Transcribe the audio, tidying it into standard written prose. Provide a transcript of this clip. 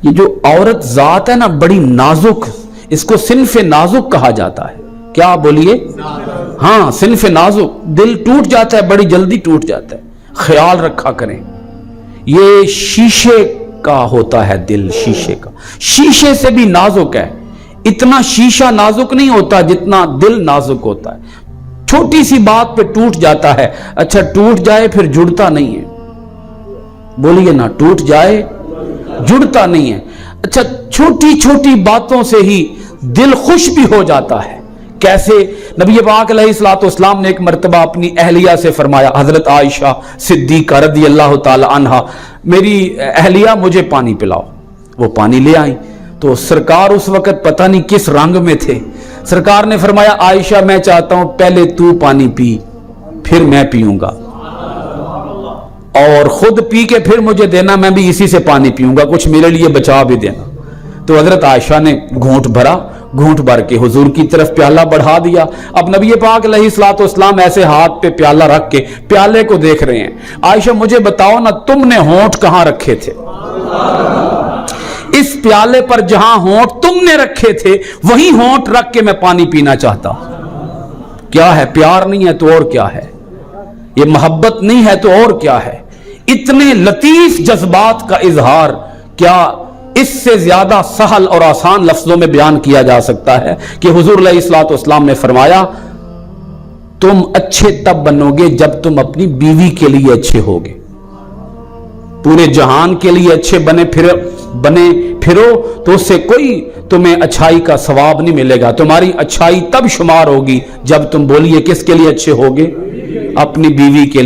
یہ جو عورت ذات ہے نا بڑی نازک، اس کو صنف نازک کہا جاتا ہے. کیا بولیے؟ ہاں صنف نازک. دل ٹوٹ جاتا ہے، بڑی جلدی ٹوٹ جاتا ہے. خیال رکھا کریں. یہ شیشے کا ہوتا ہے دل، شیشے کا. شیشے سے بھی نازک ہے. اتنا شیشہ نازک نہیں ہوتا جتنا دل نازک ہوتا ہے. چھوٹی سی بات پہ ٹوٹ جاتا ہے. اچھا ٹوٹ جائے پھر جڑتا نہیں ہے. بولیے نا، ٹوٹ جائے جڑتا نہیں ہے. اچھا چھوٹی چھوٹی باتوں سے ہی دل خوش بھی ہو جاتا ہے. کیسے؟ نبی پاک علیہ الصلوۃ والسلام نے ایک مرتبہ اپنی اہلیہ سے فرمایا، حضرت عائشہ صدیقہ رضی اللہ تعالی عنہا، میری اہلیہ مجھے پانی پلاؤ. وہ پانی لے آئیں تو سرکار اس وقت پتہ نہیں کس رنگ میں تھے. سرکار نے فرمایا، عائشہ میں چاہتا ہوں پہلے تو پانی پی پھر میں پیوں گا، اور خود پی کے پھر مجھے دینا، میں بھی اسی سے پانی پیوں گا، کچھ میرے لیے بچا بھی دینا. تو حضرت عائشہ نے گھونٹ بھرا، گھونٹ بھر کے حضور کی طرف پیالہ بڑھا دیا. اب نبی پاک علیہ الصلوۃ والسلام ایسے ہاتھ پہ پیالہ رکھ کے پیالے کو دیکھ رہے ہیں. عائشہ مجھے بتاؤ نا، تم نے ہونٹ کہاں رکھے تھے؟ اس پیالے پر جہاں ہونٹ تم نے رکھے تھے وہی ہونٹ رکھ کے میں پانی پینا چاہتا. کیا ہے؟ پیار نہیں ہے تو اور کیا ہے؟ یہ محبت نہیں ہے تو اور کیا ہے؟ اتنے لطیف جذبات کا اظہار کیا اس سے زیادہ سہل اور آسان لفظوں میں بیان کیا جا سکتا ہے کہ حضور علیہ الصلوۃ والسلام نے فرمایا، تم اچھے تب بنو گے جب تم اپنی بیوی کے لیے اچھے ہوگے. پورے جہان کے لیے اچھے بنے پھرو تو اس سے کوئی تمہیں اچھائی کا ثواب نہیں ملے گا. تمہاری اچھائی تب شمار ہوگی جب تم بولیے کس کے لیے اچھے ہوگے؟ اپنی بیوی کے لیے.